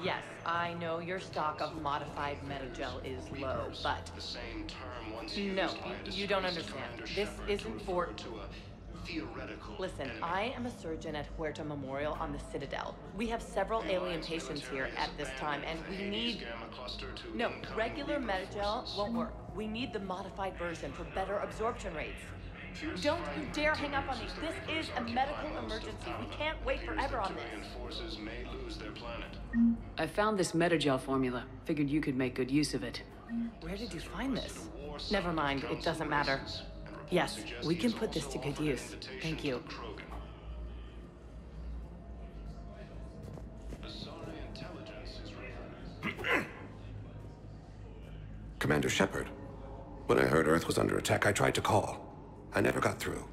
Yes, I know your stock of modified metagel is low, but The same term once no, used by you don't disgraced understand. Commander This Shepard to isn't for... refer to a theoretical Listen, enemy. I am a surgeon at Huerta Memorial on the Citadel. We have several The alien Alliance patients military here has at this time, and abandoned the we Hades need... Gamma cluster to No, incoming regular Reaper metagel forces. won't work. We need the modified version for better absorption rates. Fierce Don't you fighting dare hang up on me. continues as the This Reapers is a occupy medical most of emergency. We Palaven. can't It wait appears forever that on this. Turian forces may lose their planet. I found this metagel formula. Figured you could make good use of it. Where did you find this? Never mind, it doesn't matter. Yes, we can put this to good use. Thank you. Commander Shepard. When I heard Earth was under attack, I tried to call. I never got through.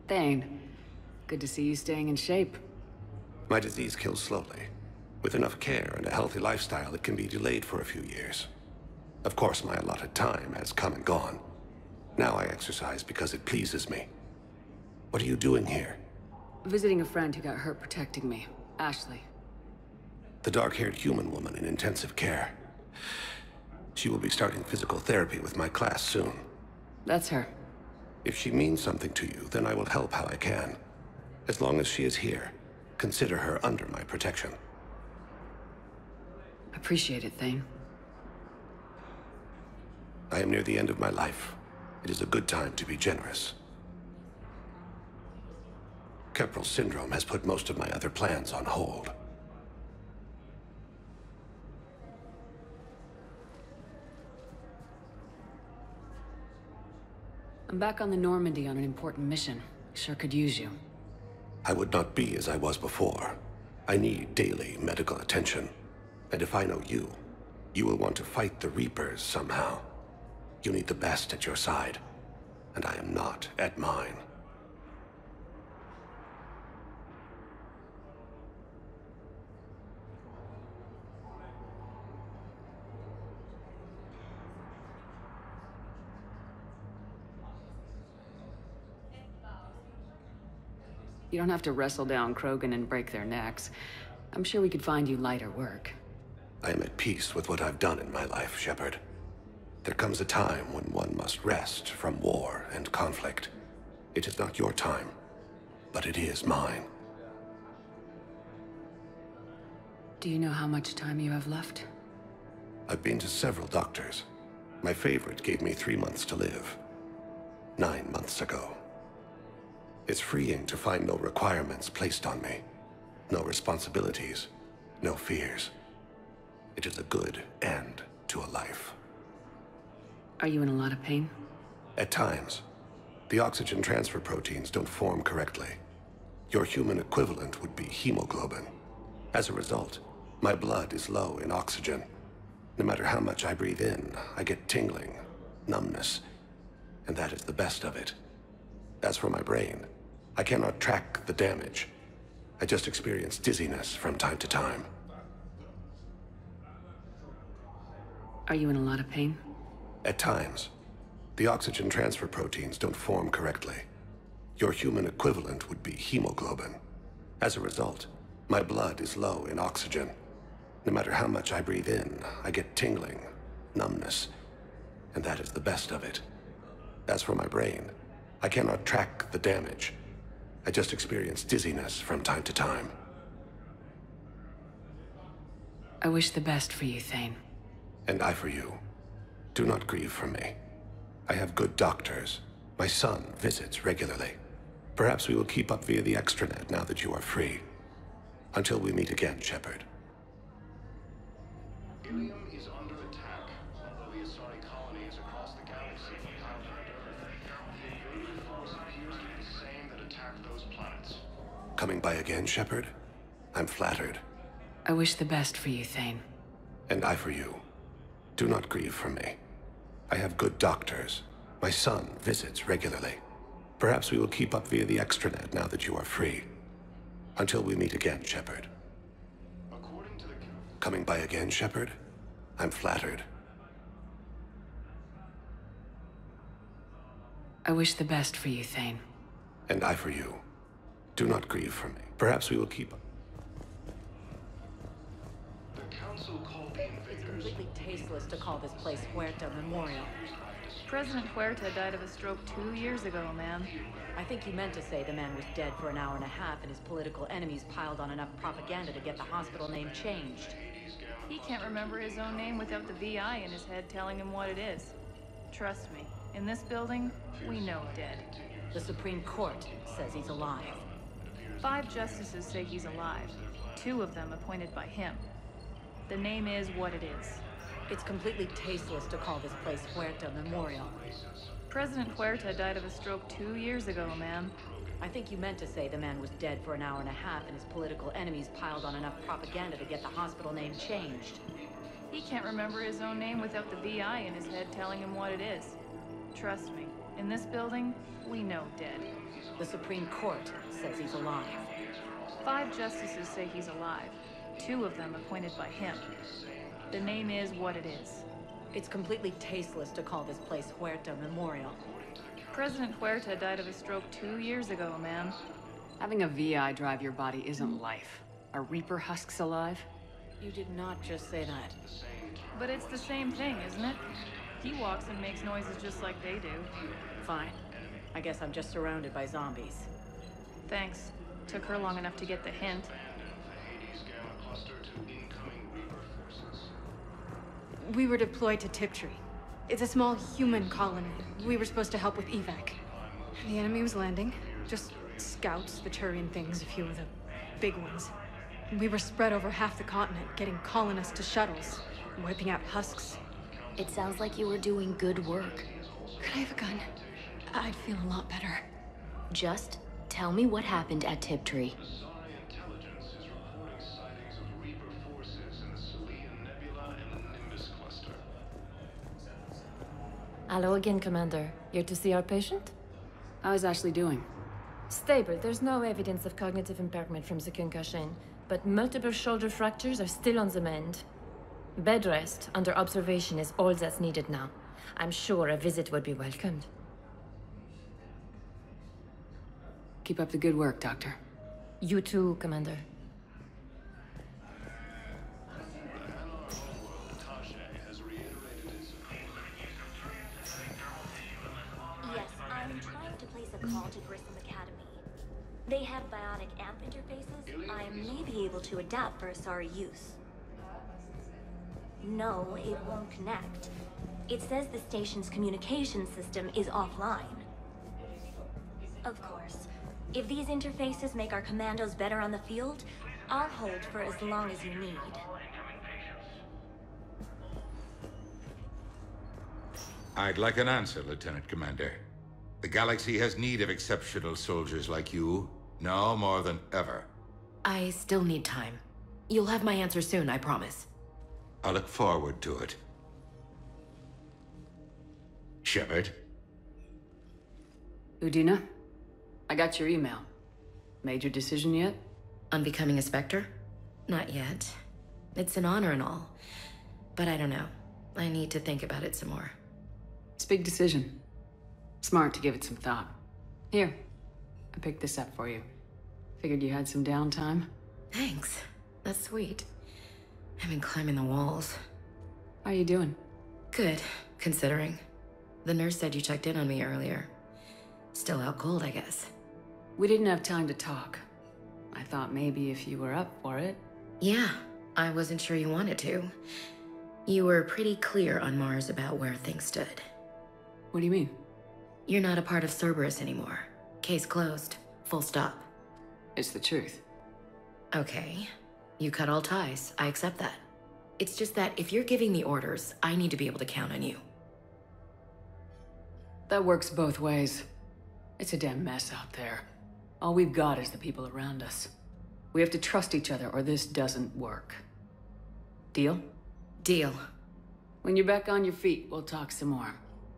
Thane, good to see you staying in shape. My disease kills slowly. With enough care and a healthy lifestyle, it can be delayed for a few years. Of course, my allotted time has come and gone. Now I exercise because it pleases me. What are you doing here? Visiting a friend who got hurt protecting me, Ashley. The dark-haired human woman in intensive care. She will be starting physical therapy with my class soon. That's her. If she means something to you, then I will help how I can. As long as she is here, consider her under my protection. Appreciate it, Thane. I am near the end of my life. It is a good time to be generous. Keppel syndrome has put most of my other plans on hold. I'm back on the Normandy on an important mission. Sure could use you. I would not be as I was before. I need daily medical attention. And if I know you, you will want to fight the Reapers somehow. You need the best at your side, and I am not at mine. You don't have to wrestle down Krogan and break their necks. I'm sure we could find you lighter work. I am at peace with what I've done in my life, Shepard. There comes a time when one must rest from war and conflict. It is not your time, but it is mine. Do you know how much time you have left? I've been to several doctors. My favorite gave me 3 months to live. 9 months ago. It's freeing to find no requirements placed on me. No responsibilities, no fears. It is a good end to a life. Are you in a lot of pain? At times. The oxygen transfer proteins don't form correctly. Your human equivalent would be hemoglobin. As a result, my blood is low in oxygen. No matter how much I breathe in, I get tingling, numbness, and that is the best of it. As for my brain, I cannot track the damage. I just experience dizziness from time to time. Are you in a lot of pain? At times. The oxygen transfer proteins don't form correctly. Your human equivalent would be hemoglobin. As a result, my blood is low in oxygen. No matter how much I breathe in, I get tingling, numbness, and that is the best of it. As for my brain, I cannot track the damage. I just experience dizziness from time to time. I wish the best for you, Thane. And I for you. Do not grieve for me. I have good doctors. My son visits regularly. Perhaps we will keep up via the extranet now that you are free. Until we meet again, Shepard. Ilium is under attack, although the Asari colonies across the galaxy from Palaven and Earth. The Reaper force appears to be the same that attacked those planets. Coming by again, Shepard? I'm flattered. I wish the best for you, Thane. And I for you. Do not grieve for me. I have good doctors. My son visits regularly. Perhaps we will keep up via the extranet now that you are free. Until we meet again, Shepard. According to the... Coming by again, Shepard? I'm flattered. I wish the best for you, Thane. And I for you. Do not grieve for me. Perhaps we will keep up. The tasteless to call this place Huerta Memorial. President Huerta died of a stroke 2 years ago, ma'am. I think you meant to say the man was dead for an hour and a half and his political enemies piled on enough propaganda to get the hospital name changed. He can't remember his own name without the VI in his head telling him what it is. Trust me, in this building, we know dead. The Supreme Court says he's alive. 5 justices say he's alive, 2 of them appointed by him. The name is what it is. It's completely tasteless to call this place Huerta Memorial. President Huerta died of a stroke 2 years ago, ma'am. I think you meant to say the man was dead for an hour and a half and his political enemies piled on enough propaganda to get the hospital name changed. He can't remember his own name without the VI in his head telling him what it is. Trust me, in this building, we know dead. The Supreme Court says he's alive. 5 justices say he's alive, 2 of them appointed by him. The name is what it is. It's completely tasteless to call this place Huerta Memorial. President Huerta died of a stroke 2 years ago, ma'am. Having a VI drive your body isn't life. Are Reaper husks alive? You did not just say that. But it's the same thing, isn't it? He walks and makes noises just like they do. Fine. I guess I'm just surrounded by zombies. Thanks. Took her long enough to get the hint. We were deployed to Tiptree. It's a small human colony. We were supposed to help with evac. The enemy was landing. Just scouts, the Turian things, a few of the big ones. We were spread over half the continent, getting colonists to shuttles, wiping out husks. It sounds like you were doing good work. Could I have a gun? I'd feel a lot better. Just tell me what happened at Tiptree. Intelligence is reporting sightings of Reaper forces in the Selenium Nebula and the Nimbus cluster. Hello again, Commander. Here to see our patient? How is Ashley doing? Stable. There's no evidence of cognitive impairment from the concussion, but multiple shoulder fractures are still on the mend. Bed rest under observation is all that's needed now. I'm sure a visit would be welcomed. Keep up the good work, Doctor. You too, Commander. Yes, I'm trying to place a call to Grissom Academy. They have biotic amp interfaces. I may be able to adapt for Asari use. No, it won't connect. It says the station's communication system is offline. Of course. If these interfaces make our commandos better on the field, I'll hold for as long as you need. I'd like an answer, Lieutenant Commander. The galaxy has need of exceptional soldiers like you, now more than ever. I still need time. You'll have my answer soon, I promise. I look forward to it. Shepard? Udina? I got your email. Made your decision yet? On becoming a Spectre? Not yet. It's an honor and all. But I don't know. I need to think about it some more. It's a big decision. Smart to give it some thought. Here, I picked this up for you. Figured you had some downtime. Thanks. That's sweet. I've been climbing the walls. How are you doing? Good, considering. The nurse said you checked in on me earlier. Still out cold, I guess. We didn't have time to talk. I thought maybe if you were up for it. Yeah, I wasn't sure you wanted to. You were pretty clear on Mars about where things stood. What do you mean? You're not a part of Cerberus anymore. Case closed. Full stop. It's the truth. Okay. You cut all ties. I accept that. It's just that if you're giving the orders, I need to be able to count on you. That works both ways. It's a damn mess out there. All we've got is the people around us. We have to trust each other or this doesn't work. Deal? Deal. When you're back on your feet, we'll talk some more.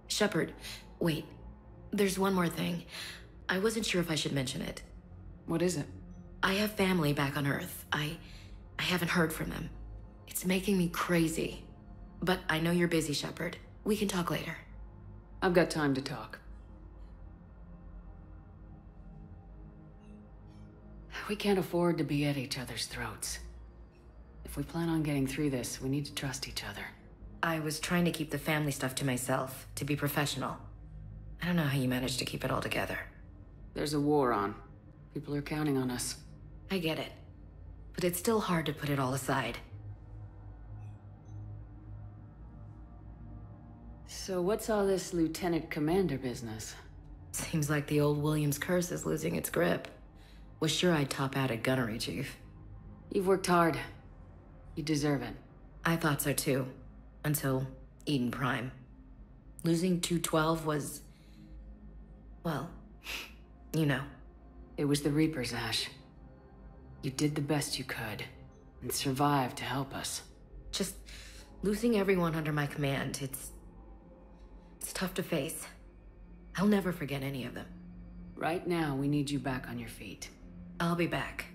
Shepard, wait. There's one more thing. I wasn't sure if I should mention it. What is it? I have family back on Earth. I haven't heard from them. It's making me crazy. But I know you're busy, Shepard. We can talk later. I've got time to talk. We can't afford to be at each other's throats. If we plan on getting through this, we need to trust each other. I was trying to keep the family stuff to myself, to be professional. I don't know how you managed to keep it all together. There's a war on. People are counting on us. I get it. But it's still hard to put it all aside. So what's all this Lieutenant Commander business? Seems like the old Williams curse is losing its grip. Was sure I'd top out at gunnery, Chief. You've worked hard. You deserve it. I thought so too. Until Eden Prime. Losing 212 was... well, you know. It was the Reapers, Ash. You did the best you could, and survived to help us. Just losing everyone under my command, it's tough to face. I'll never forget any of them. Right now, we need you back on your feet. I'll be back.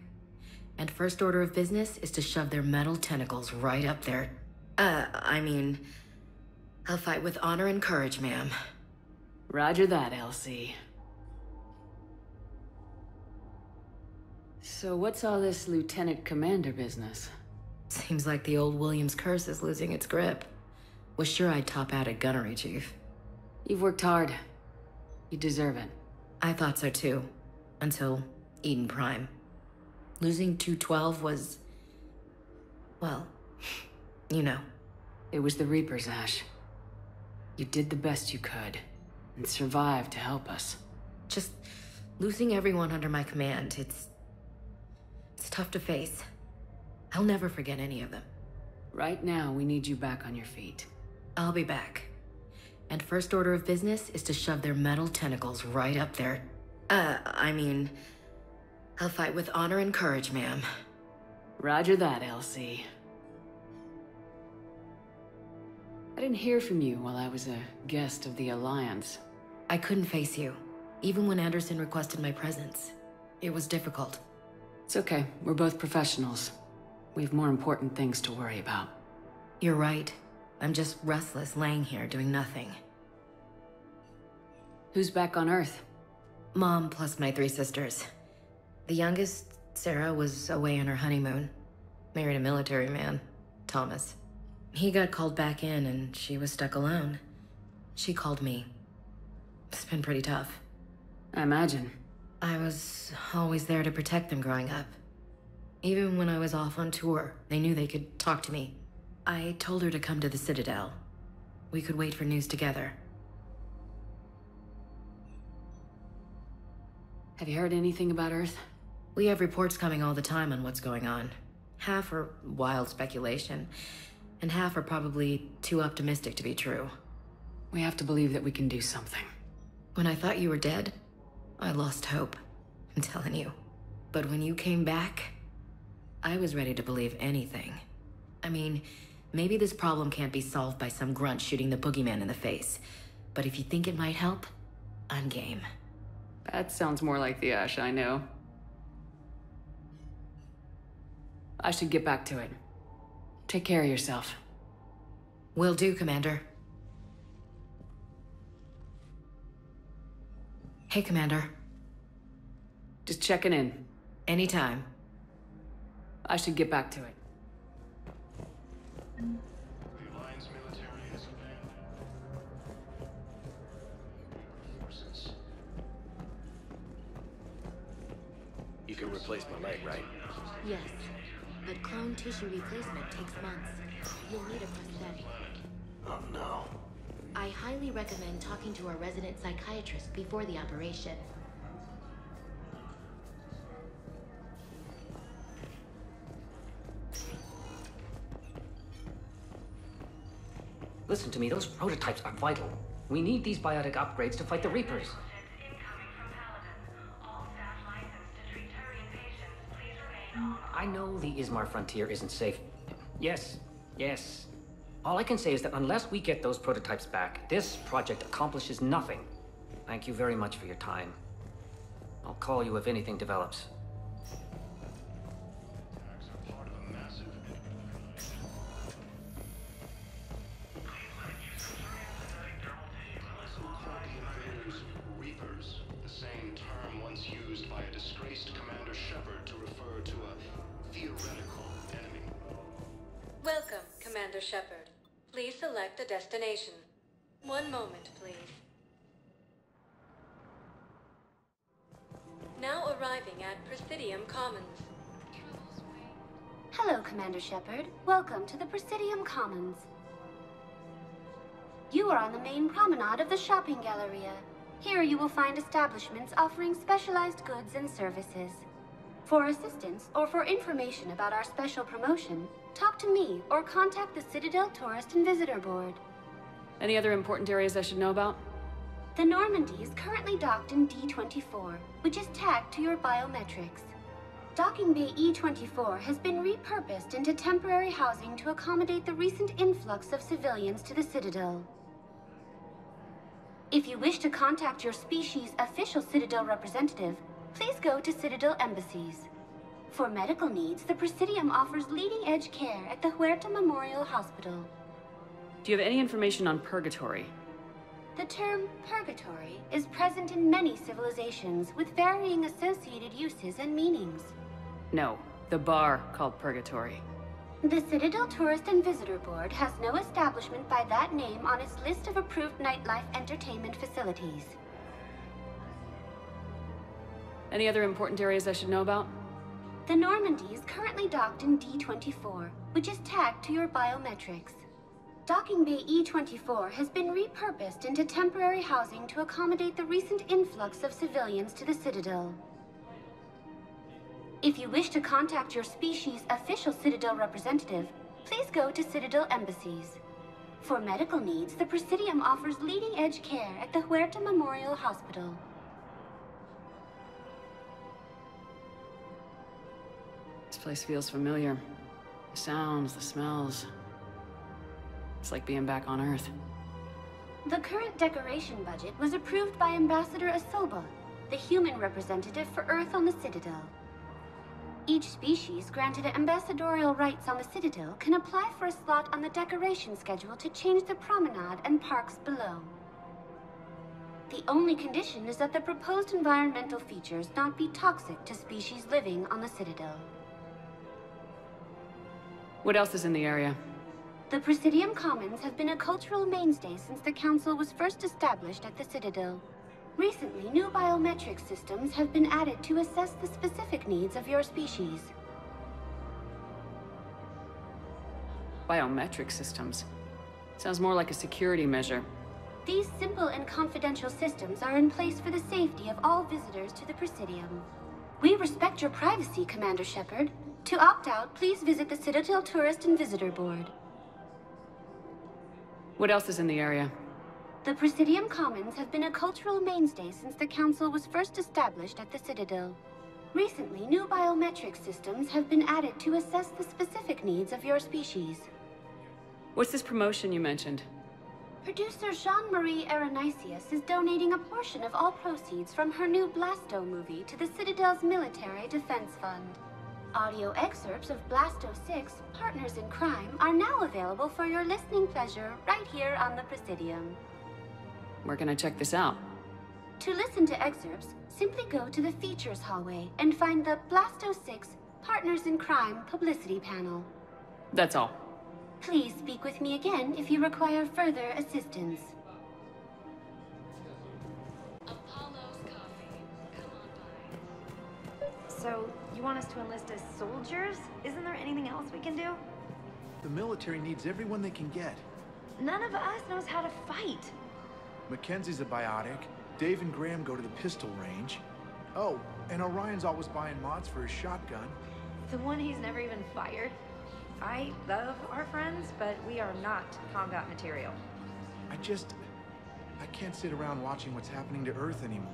And first order of business is to shove their metal tentacles right up there. I'll fight with honor and courage, ma'am. Roger that, LC. So what's all this Lieutenant Commander business? Seems like the old Williams curse is losing its grip. Was sure I'd top out at gunnery, Chief. You've worked hard. You deserve it. I thought so too. Until Eden Prime. Losing 212 was... well, you know. It was the Reapers, Ash. You did the best you could, and survived to help us. Just losing everyone under my command, it's tough to face. I'll never forget any of them. Right now, we need you back on your feet. I'll be back. And first order of business is to shove their metal tentacles right up there. I'll fight with honor and courage, ma'am. Roger that, LC. I didn't hear from you while I was a guest of the Alliance. I couldn't face you, even when Anderson requested my presence. It was difficult. It's okay. We're both professionals. We have more important things to worry about. You're right. I'm just restless, laying here, doing nothing. Who's back on Earth? Mom plus my 3 sisters. The youngest, Sarah, was away on her honeymoon. Married a military man, Thomas. He got called back in and she was stuck alone. She called me. It's been pretty tough. I imagine. I was always there to protect them growing up. Even when I was off on tour, they knew they could talk to me. I told her to come to the Citadel. We could wait for news together. Have you heard anything about Earth? We have reports coming all the time on what's going on. Half are wild speculation, and half are probably too optimistic to be true. We have to believe that we can do something. When I thought you were dead, I lost hope. I'm telling you. But when you came back, I was ready to believe anything. I mean, maybe this problem can't be solved by some grunt shooting the boogeyman in the face. But if you think it might help, I'm game. That sounds more like the Ash I know. I should get back to it. Take care of yourself. Will do, Commander. Hey, Commander. Just checking in. Anytime. I should get back to it. The Alliance military has abandoned forces. You can replace my leg, right? Yes, but clone tissue replacement takes months. You'll need a prosthetic. Oh no. I highly recommend talking to a resident psychiatrist before the operation. Listen to me, those prototypes are vital. We need these biotic upgrades to fight the Reapers. I know the Ismar frontier isn't safe. Yes. All I can say is that unless we get those prototypes back, this project accomplishes nothing. Thank you very much for your time. I'll call you if anything develops. Attacks are part of a massive also called the invaders Reapers, the same term once used by a disgraced Commander Shepard to refer to a theoretical enemy. Welcome, Commander Shepard. Please select a destination. One moment, please. Now arriving at Presidium Commons. Hello, Commander Shepard. Welcome to the Presidium Commons. You are on the main promenade of the shopping galleria. Here you will find establishments offering specialized goods and services. For assistance or for information about our special promotion, talk to me or contact the Citadel Tourist and Visitor Board. Any other important areas I should know about? The Normandy is currently docked in D-24, which is tagged to your biometrics. Docking Bay E-24 has been repurposed into temporary housing to accommodate the recent influx of civilians to the Citadel. If you wish to contact your species' official Citadel representative, please go to Citadel embassies. For medical needs, the Presidium offers leading-edge care at the Huerta Memorial Hospital. Do you have any information on Purgatory? The term purgatory is present in many civilizations with varying associated uses and meanings. No, the bar called Purgatory. The Citadel Tourist and Visitor Board has no establishment by that name on its list of approved nightlife entertainment facilities. Any other important areas I should know about? The Normandy is currently docked in D-24, which is tagged to your biometrics. Docking Bay E-24 has been repurposed into temporary housing to accommodate the recent influx of civilians to the Citadel. If you wish to contact your species' official Citadel representative, please go to Citadel embassies. For medical needs, the Presidium offers leading-edge care at the Huerta Memorial Hospital. This place feels familiar. The sounds, the smells. It's like being back on Earth. The current decoration budget was approved by Ambassador Asoba, the human representative for Earth on the Citadel. Each species granted ambassadorial rights on the Citadel can apply for a slot on the decoration schedule to change the promenade and parks below. The only condition is that the proposed environmental features not be toxic to species living on the Citadel. What else is in the area? The Presidium Commons have been a cultural mainstay since the Council was first established at the Citadel. Recently, new biometric systems have been added to assess the specific needs of your species. Biometric systems. Sounds more like a security measure. These simple and confidential systems are in place for the safety of all visitors to the Presidium. We respect your privacy, Commander Shepard. To opt out, please visit the Citadel Tourist and Visitor Board. What else is in the area? The Presidium Commons have been a cultural mainstay since the Council was first established at the Citadel. Recently, new biometric systems have been added to assess the specific needs of your species. What's this promotion you mentioned? Producer Jean-Marie Aranicius is donating a portion of all proceeds from her new Blasto movie to the Citadel's Military Defense Fund. Audio excerpts of Blasto 6, Partners in Crime, are now available for your listening pleasure right here on the Presidium. Where can I check this out? To listen to excerpts, simply go to the Features hallway and find the Blasto 6, Partners in Crime publicity panel. That's all. Please speak with me again if you require further assistance. So, you want us to enlist as soldiers? Isn't there anything else we can do? The military needs everyone they can get. None of us knows how to fight. Mackenzie's a biotic. Dave and Graham go to the pistol range. Oh, and Orion's always buying mods for his shotgun. The one he's never even fired. I love our friends, but we are not combat material. I can't sit around watching what's happening to Earth anymore.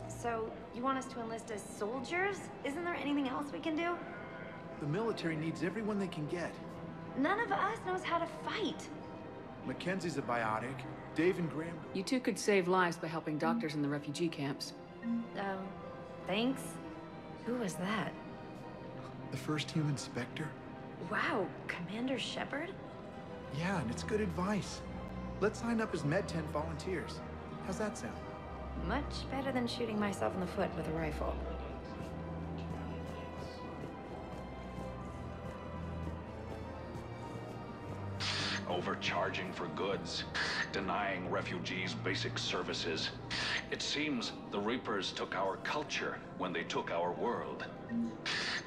So, you want us to enlist as soldiers? Isn't there anything else we can do? The military needs everyone they can get. None of us knows how to fight. Mackenzie's a biotic. Dave and Graham... You two could save lives by helping doctors in the refugee camps. Thanks. Who was that? The first human Spectre? Wow, Commander Shepard? Yeah, and it's good advice. Let's sign up as Med-10 volunteers. How's that sound? Much better than shooting myself in the foot with a rifle. overcharging for goods, denying refugees basic services. It seems the Reapers took our culture when they took our world.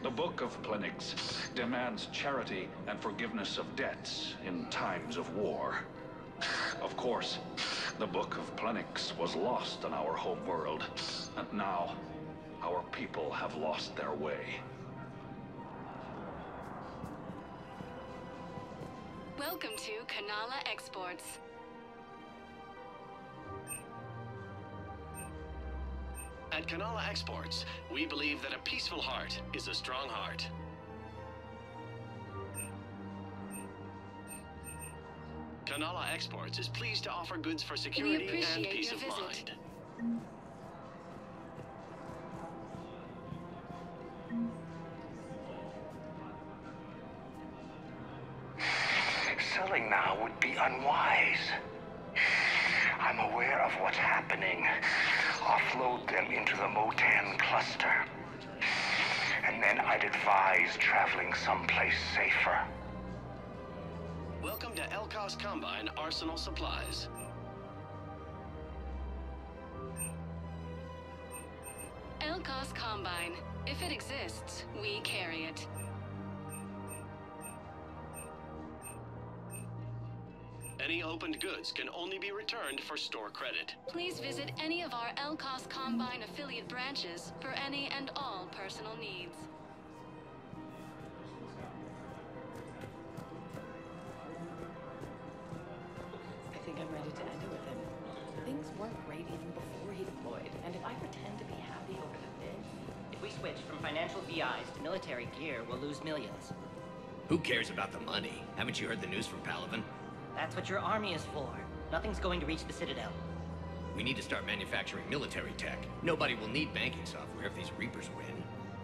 The Book of Plenix demands charity and forgiveness of debts in times of war. Of course, the Book of Plenix was lost in our home world, and now our people have lost their way. Welcome to Kanala Exports. At Kanala Exports, we believe that a peaceful heart is a strong heart. Kanala Exports is pleased to offer goods for security and peace of mind. Selling now would be unwise. I'm aware of what's happening. Offload them into the Motan cluster. And then I'd advise traveling someplace safer. Welcome to Elkos Combine Arsenal Supplies. Elkos Combine. If it exists, we carry it. Any opened goods can only be returned for store credit. Please visit any of our Elkos Combine affiliate branches for any and all personal needs. I think I'm ready to end it with him. Things weren't great even before he deployed, and if I pretend to be happy over the bid... If we switch from financial VIs to military gear, we'll lose millions. Who cares about the money? Haven't you heard the news from Palaven? That's what your army is for. Nothing's going to reach the Citadel. We need to start manufacturing military tech. Nobody will need banking software if these Reapers win.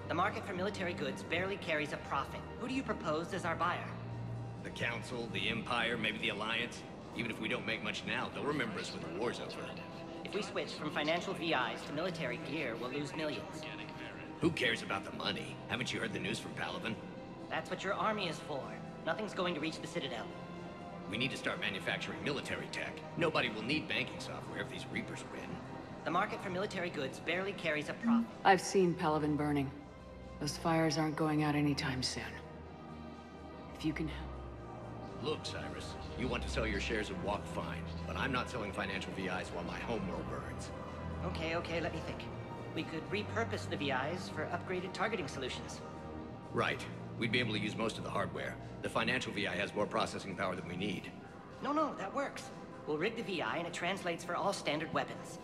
The market for military goods barely carries a profit. Who do you propose as our buyer? The Council, the Empire, maybe the Alliance. Even if we don't make much now, they'll remember us when the war's over. If we switch from financial VIs to military gear, we'll lose millions. Who cares about the money? Haven't you heard the news from Palaven? That's what your army is for. Nothing's going to reach the Citadel. We need to start manufacturing military tech. Nobody will need banking software if these Reapers win. The market for military goods barely carries a profit. I've seen Palaven burning. Those fires aren't going out anytime soon. If you can help. Look, Cyrus, you want to sell your shares and walk fine, but I'm not selling financial VIs while my homeworld burns. Okay, let me think. We could repurpose the VIs for upgraded targeting solutions. Right. We'd be able to use most of the hardware. The financial VI has more processing power than we need. No, that works. We'll rig the VI and it translates for all standard weapons.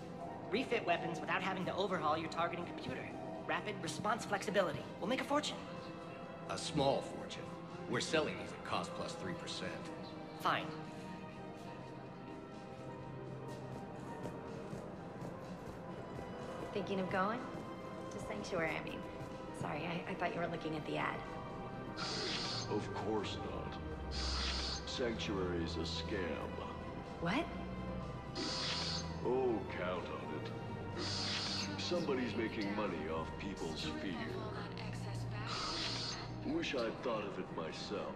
Refit weapons without having to overhaul your targeting computer. Rapid response flexibility. We'll make a fortune. A small fortune. We're selling these at cost plus 3%. Fine. Thinking of going? To Sanctuary, I mean. Sorry, I thought you were looking at the ad. Of course not. Sanctuary's a scam. What? Oh, count on it. Somebody's making money off people's fear. Wish I'd thought of it myself.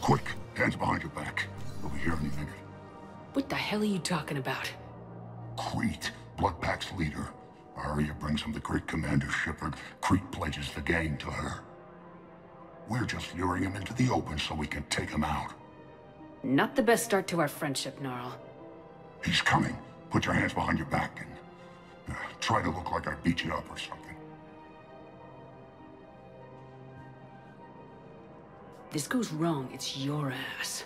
Quick, hands behind your back. We'll be here any minute. What the hell are you talking about? Crete, Bloodpack's leader. Aria brings him the great commander Shepard. Crete pledges the gang to her. We're just luring him into the open so we can take him out. Not the best start to our friendship, Gnarl. He's coming. Put your hands behind your back and try to look like I beat you up or something. This goes wrong, it's your ass.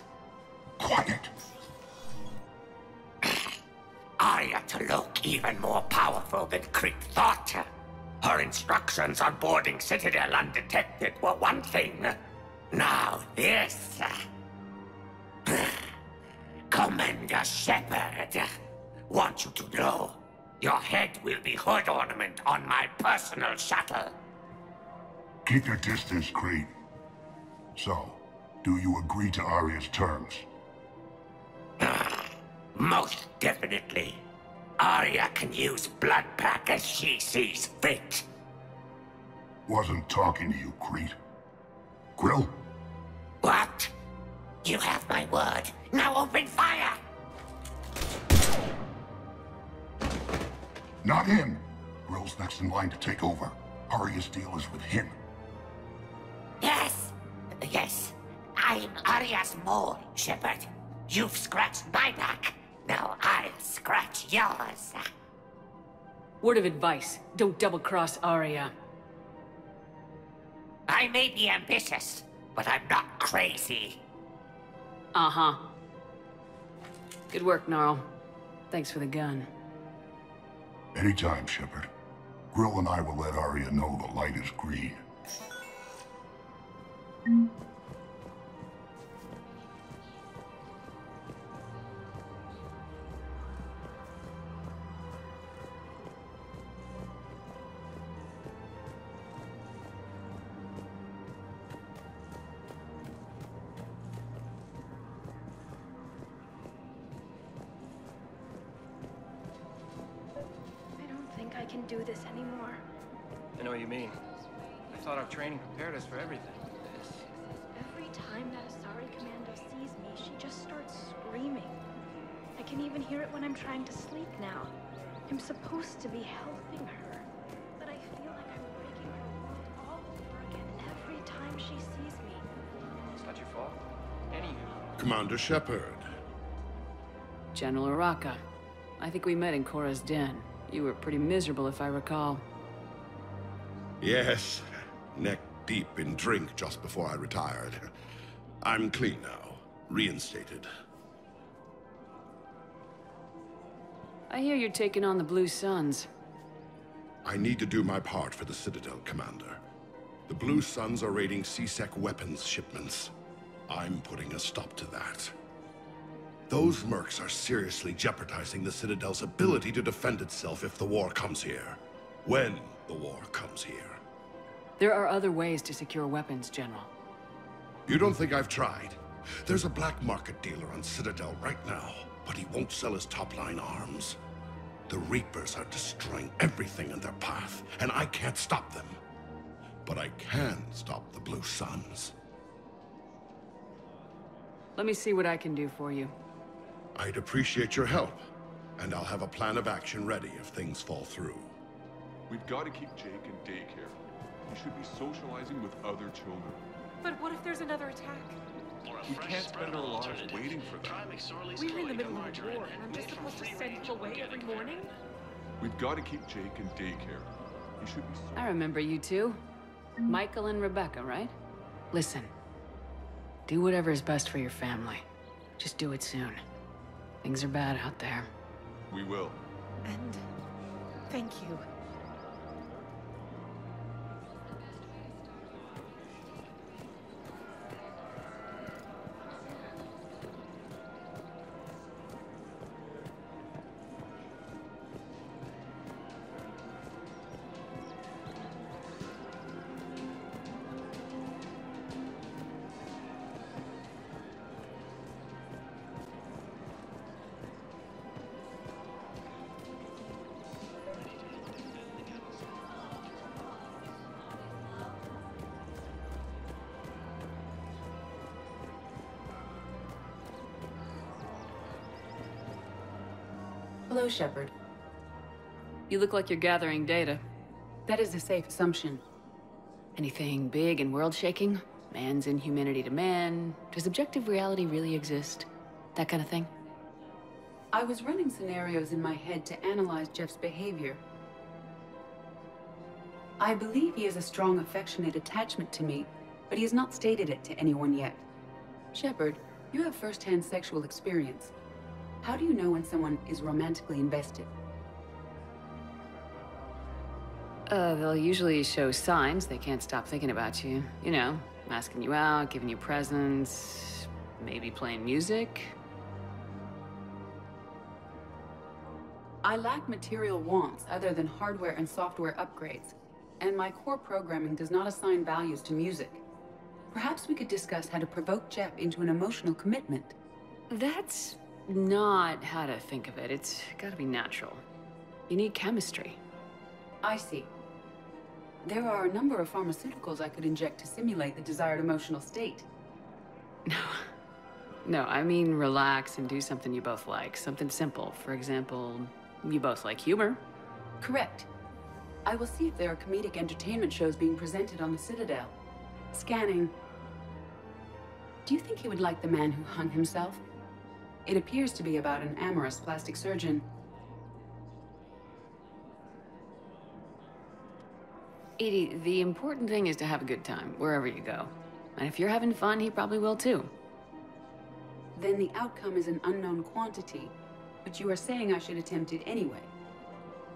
Quiet. Aria T'loak even more powerful than Crete thought. Her instructions on boarding Citadel undetected were one thing. Now this. Commander Shepard, want you to know, your head will be hood ornament on my personal shuttle. Keep your distance, Creed. So, do you agree to Aria's terms? Most definitely. Aria can use blood pack as she sees fit. Wasn't talking to you, Creed. Grill? What? You have my word. Now open fire! Not him. Grill's next in line to take over. Aria's deal is with him. Yes. Yes. I'm Aria's mole, Shepard. You've scratched my back. Now I'll scratch yours. Word of advice, don't double-cross Aria. I may be ambitious, but I'm not crazy. Uh-huh. Good work, Gnarl. Thanks for the gun. Anytime, Shepard. Grill and I will let Aria know the light is green. I can do this anymore. I know what you mean. I thought our training prepared us for everything. Every time that Asari commando sees me, she just starts screaming. I can even hear it when I'm trying to sleep now. I'm supposed to be helping her, but I feel like I'm breaking her world all over again every time she sees me. It's not your fault. Anywho. Commander Shepard. General Araka. I think we met in Korra's den. You were pretty miserable, if I recall. Yes, neck deep in drink just before I retired. I'm clean now, reinstated. I hear you're taking on the Blue Suns. I need to do my part for the Citadel, Commander. The Blue Suns are raiding C-Sec weapons shipments. I'm putting a stop to that. Those mercs are seriously jeopardizing the Citadel's ability to defend itself if the war comes here. When the war comes here. There are other ways to secure weapons, General. You don't think I've tried? There's a black market dealer on Citadel right now, but he won't sell his top-line arms. The Reapers are destroying everything in their path, and I can't stop them. But I can stop the Blue Suns. Let me see what I can do for you. I'd appreciate your help, and I'll have a plan of action ready if things fall through. We've got to keep Jake in daycare. He should be socializing with other children. But what if there's another attack? We can't spend our lives waiting for that. We're in the middle of a war, and I'm just supposed to send him away every morning? We've got to keep Jake in daycare. He should be I remember you two. Michael and Rebecca, right? Listen. Do whatever is best for your family. Just do it soon. Things are bad out there. We will. And thank you. Hello, Shepard. You look like you're gathering data. That is a safe assumption. Anything big and world-shaking? Man's inhumanity to man? Does objective reality really exist? That kind of thing? I was running scenarios in my head to analyze Jeff's behavior. I believe he has a strong affectionate attachment to me, but he has not stated it to anyone yet. Shepard, you have first-hand sexual experience. How do you know when someone is romantically invested? They'll usually show signs they can't stop thinking about you. You know, asking you out, giving you presents, maybe playing music. I lack material wants other than hardware and software upgrades, and my core programming does not assign values to music. Perhaps we could discuss how to provoke Jep into an emotional commitment. That's not how to think of it. It's gotta be natural. You need chemistry. I see. There are a number of pharmaceuticals I could inject to simulate the desired emotional state. No, I mean relax and do something you both like. Something simple. For example, you both like humor. Correct. I will see if there are comedic entertainment shows being presented on the Citadel. Scanning. Do you think he would like The Man Who Hung Himself? It appears to be about an amorous plastic surgeon. Edie, the important thing is to have a good time, wherever you go. And if you're having fun, he probably will too. Then the outcome is an unknown quantity, but you are saying I should attempt it anyway.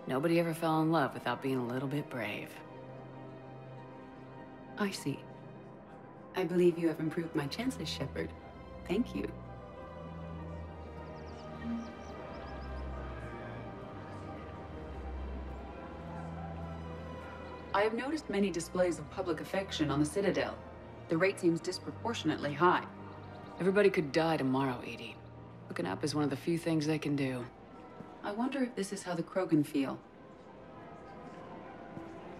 Nobody ever fell in love without being a little bit brave. I see. I believe you have improved my chances, Shepard. Thank you. I have noticed many displays of public affection on the Citadel. The rate seems disproportionately high. Everybody could die tomorrow, Edie. Hooking up is one of the few things they can do. I wonder if this is how the Krogan feel.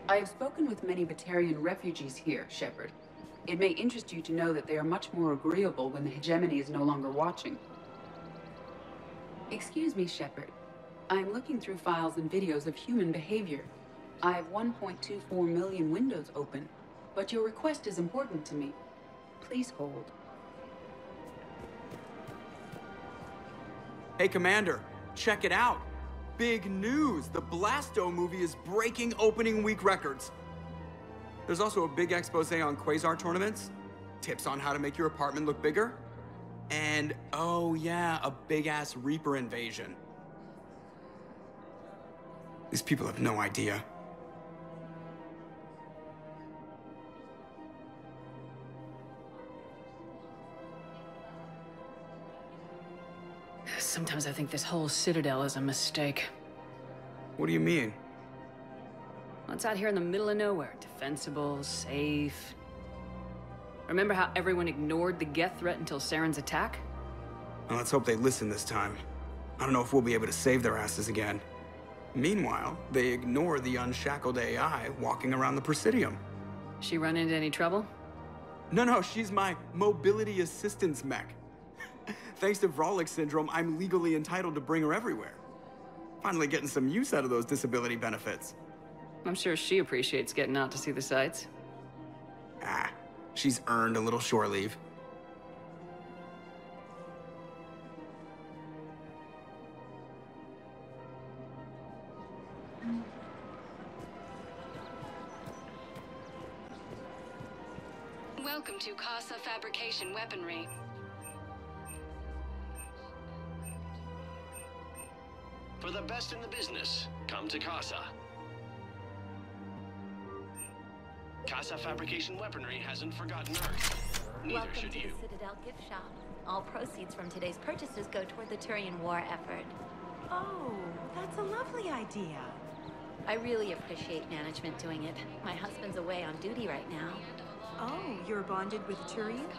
I have spoken with many Batarian refugees here, Shepard. It may interest you to know that they are much more agreeable when the hegemony is no longer watching. Excuse me, Shepard. I am looking through files and videos of human behavior. I have 1.24 million windows open, but your request is important to me. Please hold. Hey, Commander, check it out. Big news! The Blasto movie is breaking opening week records. There's also a big expose on Quasar tournaments, tips on how to make your apartment look bigger, and, oh yeah, a big-ass Reaper invasion. These people have no idea. Sometimes I think this whole Citadel is a mistake. What do you mean? Well, it's out here in the middle of nowhere. Defensible, safe. Remember how everyone ignored the Geth threat until Saren's attack? Well, let's hope they listen this time. I don't know if we'll be able to save their asses again. Meanwhile, they ignore the unshackled AI walking around the Presidium. She run into any trouble? No, she's my mobility assistance mech. Thanks to Vrolic syndrome, I'm legally entitled to bring her everywhere. Finally getting some use out of those disability benefits. I'm sure she appreciates getting out to see the sights. Ah, she's earned a little shore leave. Welcome to Casa Fabrication Weaponry. For the best in the business, come to Casa. Casa Fabrication Weaponry hasn't forgotten Earth. Neither Welcome should to you. the Citadel gift shop. All proceeds from today's purchases go toward the Turian war effort. Oh, that's a lovely idea. I really appreciate management doing it. My husband's away on duty right now. Oh, you're bonded with Turian?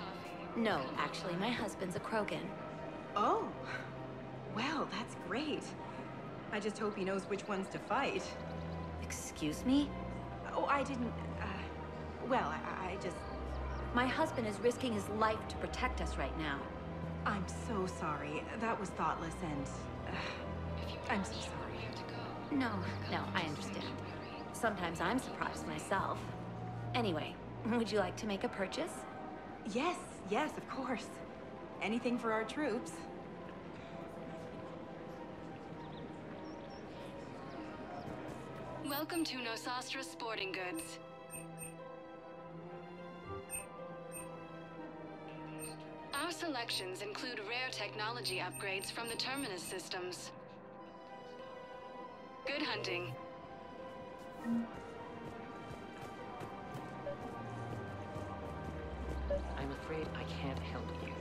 No, actually, my husband's a Krogan. Oh, well, that's great. I just hope he knows which ones to fight. Excuse me? Oh, I didn't, well, I just... My husband is risking his life to protect us right now. I'm so sorry. That was thoughtless and... I'm so sorry. No, I understand. Sometimes I'm surprised myself. Anyway, would you like to make a purchase? Yes, of course. Anything for our troops. Welcome to Nosastra Sporting Goods. Our selections include rare technology upgrades from the Terminus systems. Good hunting. afraid I can't help you.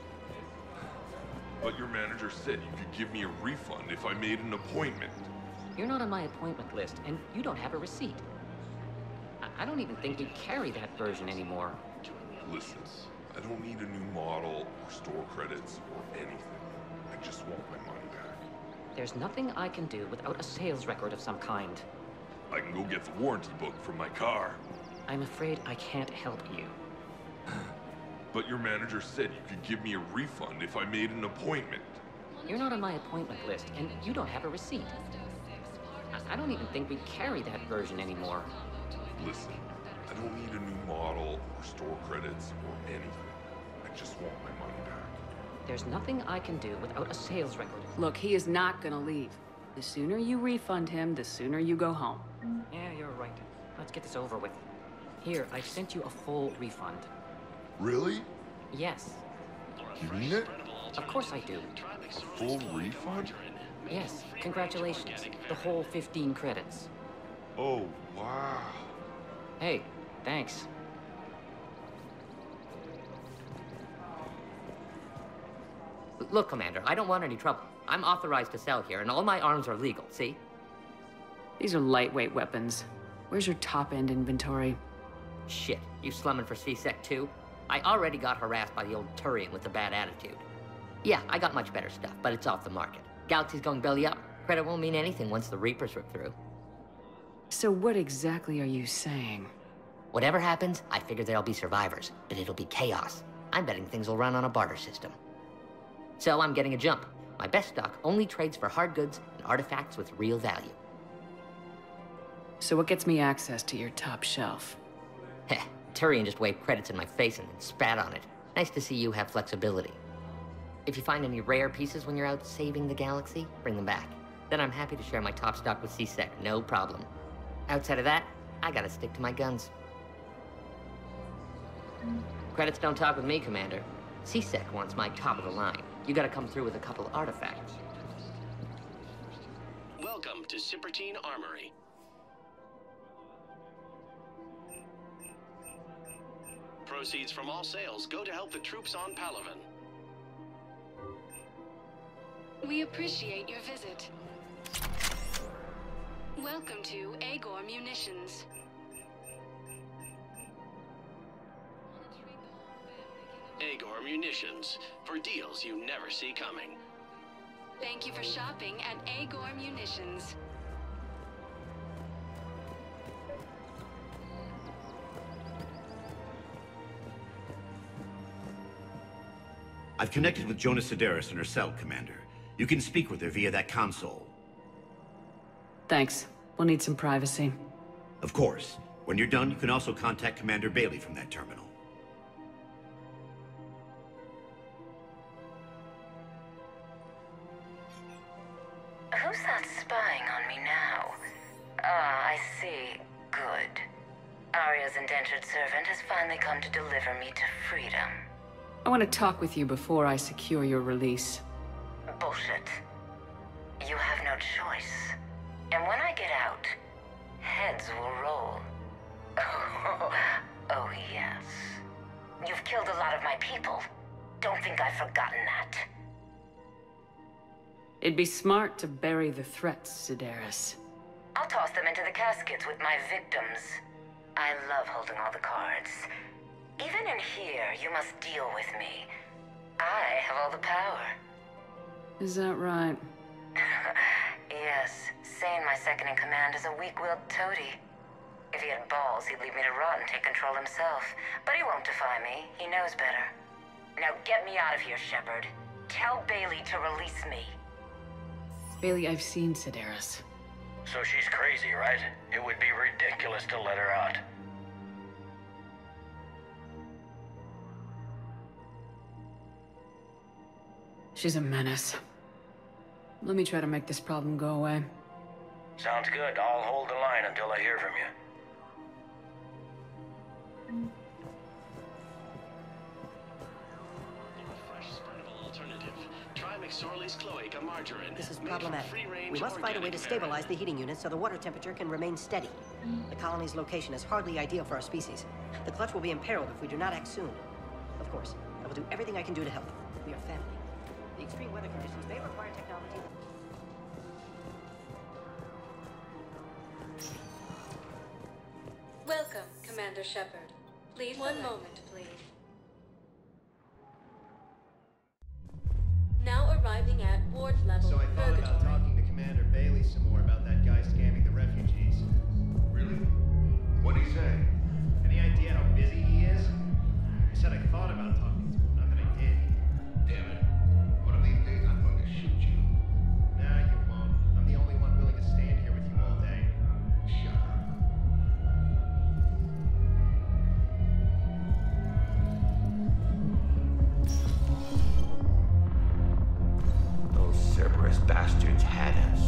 But your manager said you could give me a refund if I made an appointment. You're not on my appointment list, and you don't have a receipt. I don't even think we carry that version anymore. Listen, I don't need a new model or store credits or anything. I just want my money back. There's nothing I can do without a sales record of some kind. I can go get the warranty book from my car. I'm afraid I can't help you. But your manager said you could give me a refund if I made an appointment. You're not on my appointment list, and you don't have a receipt. I don't even think we carry that version anymore. Listen, I don't need a new model or store credits or anything. I just want my money back. There's nothing I can do without a sales record. Look, he is not gonna leave. The sooner you refund him, the sooner you go home. Yeah, you're right. Let's get this over with. Here, I sent you a full refund. Really? Yes. You mean it? Of course I do. A full refund? Yes, congratulations. The whole 15 credits. Oh, wow. Hey, thanks. Look, Commander, I don't want any trouble. I'm authorized to sell here, and all my arms are legal, see? These are lightweight weapons. Where's your top-end inventory? Shit, you slumming for C-Sec too? I already got harassed by the old Turian with a bad attitude. Yeah, I got much better stuff, but it's off the market. Galaxy's going belly up. Credit won't mean anything once the Reapers rip through. So what exactly are you saying? Whatever happens, I figure there'll be survivors, but it'll be chaos. I'm betting things will run on a barter system. So I'm getting a jump. My best stock only trades for hard goods and artifacts with real value. So what gets me access to your top shelf? Heh, Turian just waved credits in my face and then spat on it. Nice to see you have flexibility. If you find any rare pieces when you're out saving the galaxy, bring them back. Then I'm happy to share my top stock with C-Sec, no problem. Outside of that, I gotta stick to my guns. Credits don't talk with me, Commander. C-Sec wants my top of the line. You gotta come through with a couple artifacts. Welcome to Shepard Armory. Proceeds from all sales go to help the troops on Palaven. We appreciate your visit. Welcome to Agor Munitions. Agor Munitions, for deals you never see coming. Thank you for shopping at Agor Munitions. I've connected with Jonas Sedaris in her cell, Commander. You can speak with her via that console. Thanks. We'll need some privacy. Of course. When you're done, you can also contact Commander Bailey from that terminal. Who's that spying on me now? Ah, I see. Good. Aria's indentured servant has finally come to deliver me to freedom. I want to talk with you before I secure your release. Bullshit. You have no choice. And when I get out, heads will roll. Oh, yes. You've killed a lot of my people. Don't think I've forgotten that. It'd be smart to bury the threats, Sedaris. I'll toss them into the caskets with my victims. I love holding all the cards. Even in here, you must deal with me. I have all the power. Is that right? Yes. Sane, my second-in-command, is a weak-willed toady. If he had balls, he'd leave me to rot and take control himself. But he won't defy me. He knows better. Now get me out of here, Shepard. Tell Bailey to release me. Bailey, I've seen Sedaris. So she's crazy, right? It would be ridiculous to let her out. She's a menace. Let me try to make this problem go away. Sounds good. I'll hold the line until I hear from you. Margarine. This is problematic. We must find a way to stabilize the heating unit so the water temperature can remain steady. The colony's location is hardly ideal for our species. The clutch will be imperiled if we do not act soon. Of course, I will do everything I can do to help. We are family. The extreme weather conditions may require technology. Welcome, Commander Shepard. Please, one moment, please. Now arriving at ward level. So I thought about talking to Commander Bailey some more about that guy scamming the refugees. Really? What'd he say? Any idea how busy he is? He said I thought about talking to him, not that I did. Damn it. One of these days I'm going to shoot you. Nah, you won't. I'm the only one willing to stand here with you all day. Shut up. Those Cerberus bastards had us.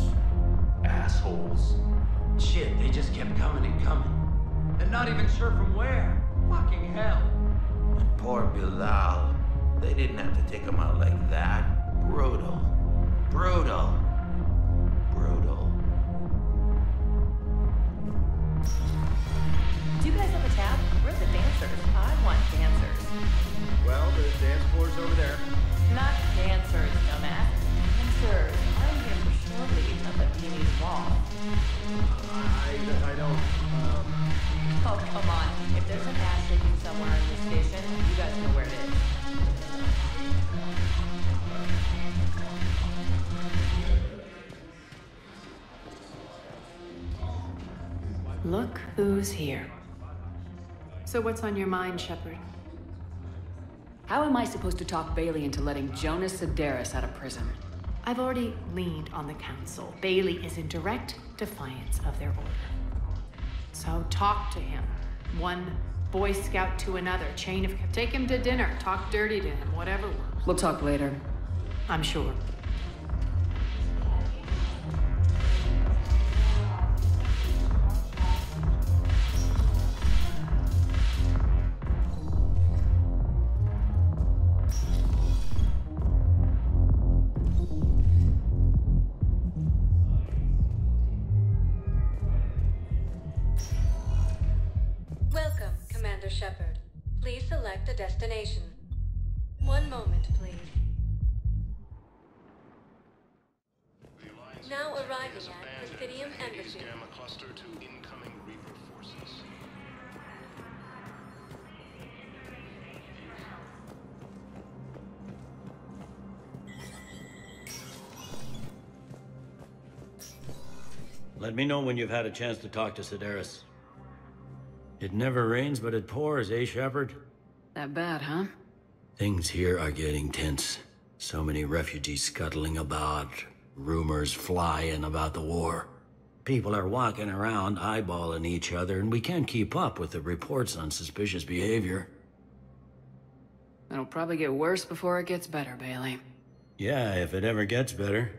Assholes. Shit, they just kept coming and coming. And not even sure from where. Fucking hell. And poor Bilal. They didn't have to take him out like that. Brutal. Brutal. Brutal. Do you guys have a tab? We're the dancers. I want dancers. Well, the dance floor's over there. Not dancers, dumbass. Dancers. I'm here for shore leave, not the beanie's wall. I don't, Oh, come on. If there's an ass shaking somewhere in the station, you guys know where it is. Look who's here. So what's on your mind, Shepard? How am I supposed to talk Bailey into letting Jonas Sedaris out of prison? I've already leaned on the council. Bailey is in direct defiance of their order. So talk to him. One Boy Scout to another. Chain of... Take him to dinner. Talk dirty to him. Whatever works. We'll talk later. I'm sure. Welcome, Commander Shepard. Please select a destination. One moment, please. Now arriving at Presidium Embassy. Gamma cluster to incoming Reaper forces. Let me know when you've had a chance to talk to Sedaris. It never rains, but it pours, eh, Shepard? That bad, huh? Things here are getting tense. So many refugees scuttling about, rumors flying about the war. People are walking around eyeballing each other, and we can't keep up with the reports on suspicious behavior. It'll probably get worse before it gets better, Bailey. Yeah, if it ever gets better.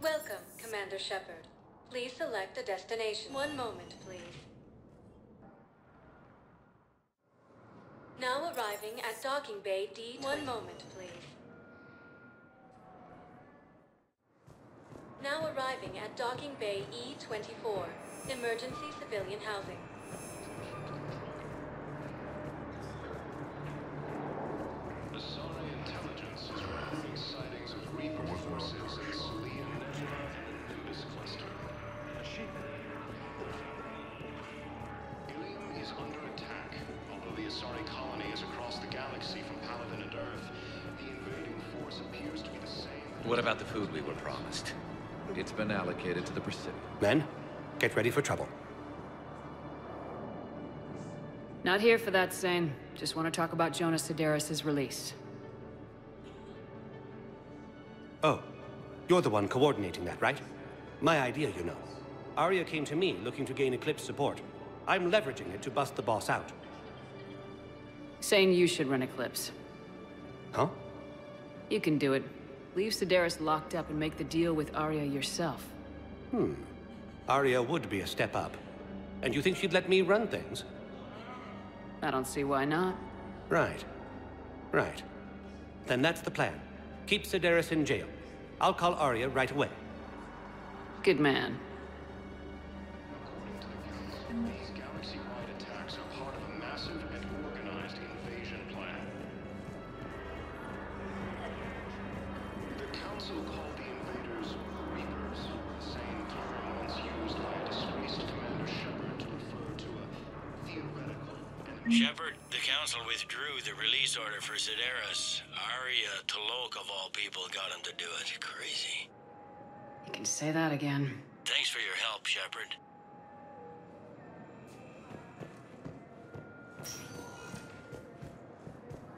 Welcome, Commander Shepard. Please select a destination. One moment, please. Now arriving at Docking Bay D. One moment, please. Now arriving at Docking Bay E-24. Emergency civilian housing. Asari intelligence is reporting sightings of Reaper forces in Selene Nebula and the Nimbus cluster. Ilium is under attack. Although the Asari colony is across the galaxy from Paladin and Earth, the invading force appears to be the same. What about the food we were promised? It's been allocated to the Presidium. Men, get ready for trouble. Not here for that, Sane. Just want to talk about Jonas Sedaris' release. Oh, you're the one coordinating that, right? My idea, you know. Aria came to me looking to gain Eclipse support. I'm leveraging it to bust the boss out. Sane, you should run Eclipse. Huh? You can do it. Leave Sedaris locked up and make the deal with Aria yourself. Aria would be a step up. And you think she'd let me run things? I don't see why not. Right. Right. Then that's the plan. Keep Sedaris in jail. I'll call Aria right away. Good man. These galaxy-wide attacks are part of a massive and organized invasion plan. The Council called the invaders Reapers, the same term once used by a disgraced Commander Shepard to refer to a theoretical enemy. Shepard, the Council withdrew the release order for Sideris. Aria T'loak, of all people, got him to do it. Crazy. You can say that again. Thanks for your help, Shepard.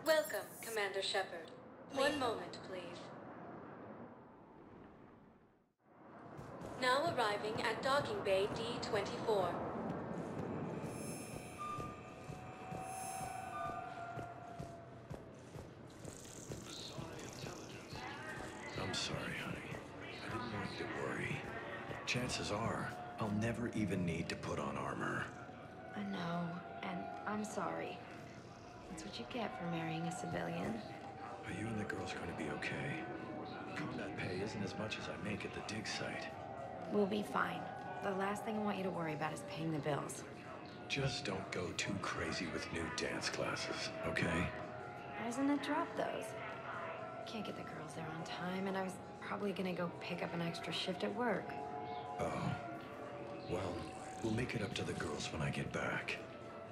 Welcome, Commander Shepard. One moment, please. Now arriving at Docking Bay D-24. I'm sorry, honey. I didn't want you to worry. Chances are, I'll never even need to put on armor. I know, and I'm sorry. That's what you get for marrying a civilian. Are you and the girls going to be okay? Combat pay isn't as much as I make at the dig site. We'll be fine. The last thing I want you to worry about is paying the bills. Just don't go too crazy with new dance classes, okay? I was gonna drop those. Can't get the girls there on time, and I was probably gonna go pick up an extra shift at work. Oh. Well, we'll make it up to the girls when I get back.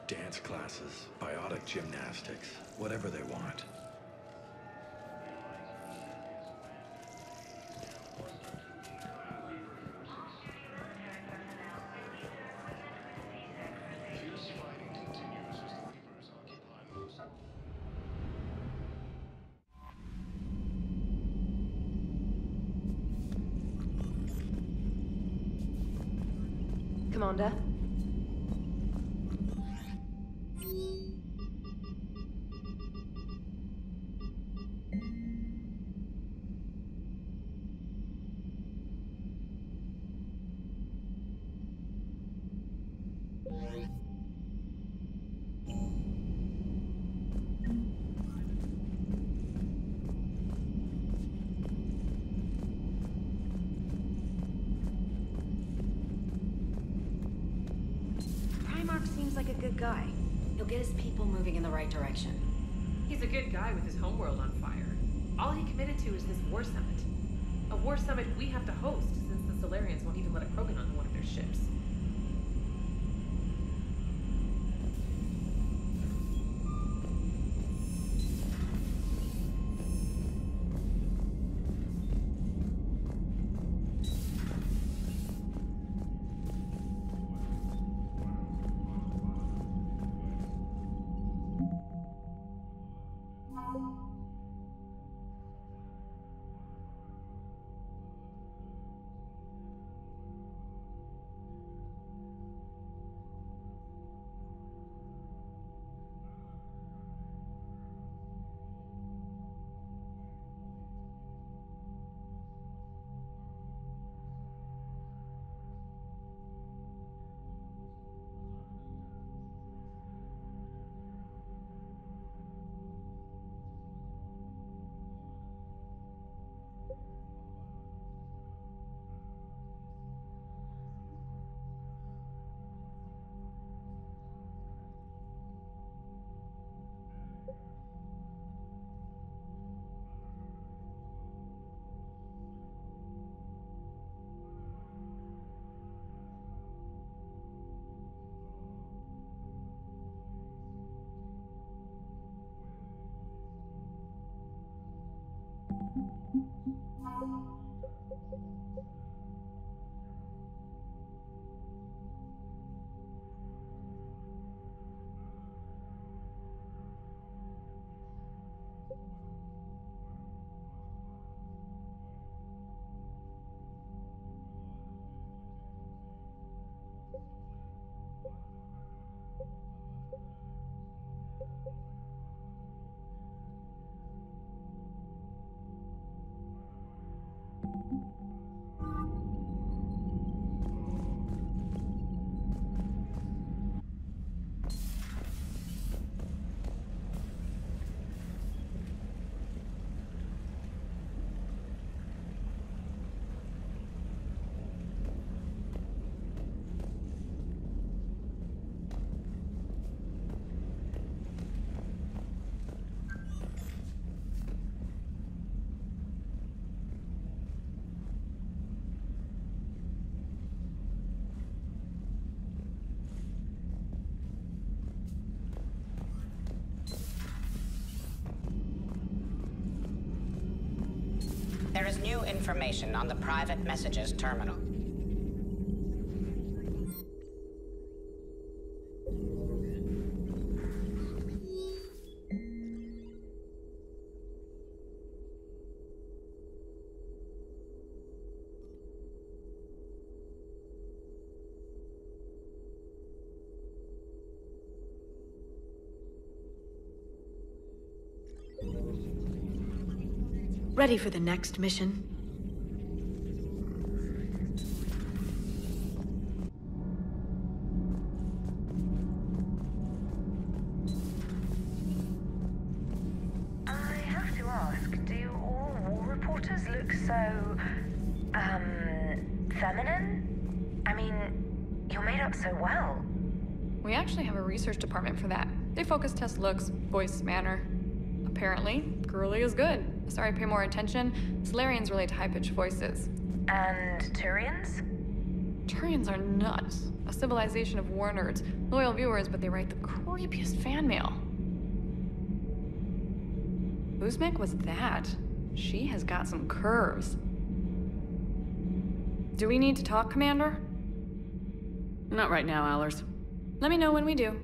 Dance classes, biotic gymnastics, whatever they want. Commander? Seems like a good guy. He'll get his people moving in the right direction. He's a good guy with his homeworld on fire. All he committed to is this war summit. A war summit we have to host, since the Solarians won't even let a Krogan onto one of their ships. There is new information on the private messages terminal. Ready for the next mission? I have to ask, do all war reporters look so, feminine? I mean, you're made up so well. We actually have a research department for that. They focus test looks, voice, manner. Apparently, girly is good. Sorry, pay more attention. Solarians relate to high-pitched voices. And Turians? Turians are nuts. A civilization of war nerds. Loyal viewers, but they write the creepiest fan mail. Whose mech was that? She has got some curves. Do we need to talk, Commander? Not right now, Allers. Let me know when we do.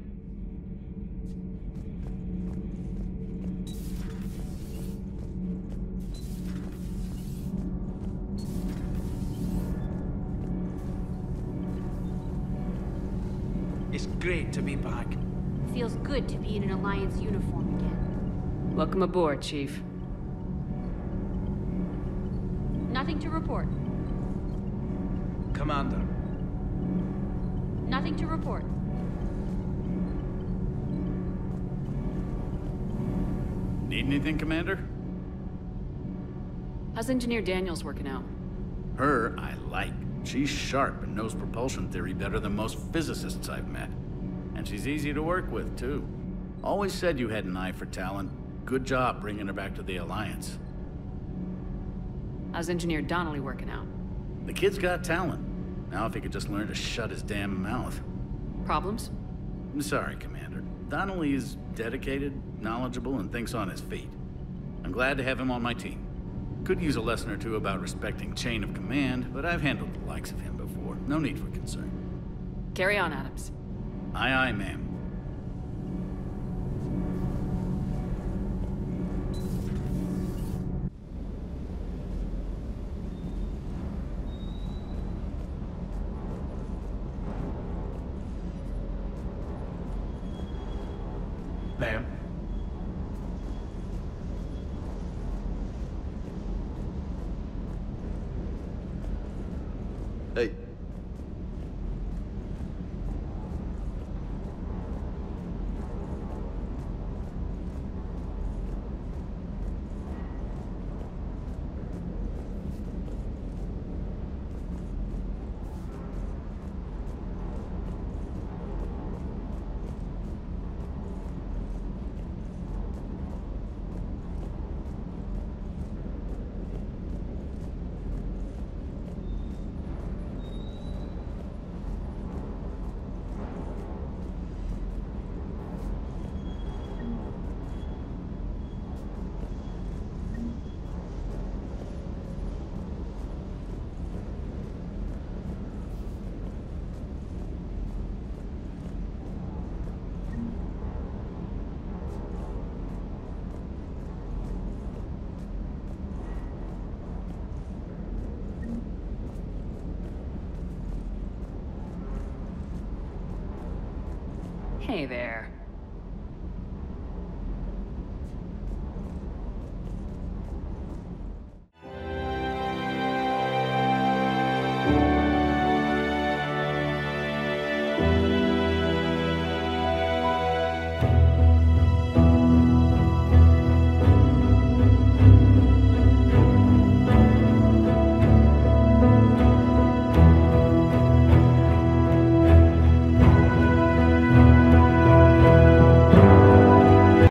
It's great to be back. Feels good to be in an Alliance uniform again. Welcome aboard, Chief. Nothing to report. Commander. Nothing to report. Need anything, Commander? How's Engineer Daniels working out? Her, I like. She's sharp and knows propulsion theory better than most physicists I've met. And she's easy to work with, too. Always said you had an eye for talent. Good job bringing her back to the Alliance. How's Engineer Donnelly working out? The kid's got talent. Now if he could just learn to shut his damn mouth. Problems? I'm sorry, Commander. Donnelly is dedicated, knowledgeable, and thinks on his feet. I'm glad to have him on my team. Could use a lesson or two about respecting chain of command, but I've handled the likes of him before. No need for concern. Carry on, Adams. Aye, aye, ma'am. Ma'am. Hey. Hey there.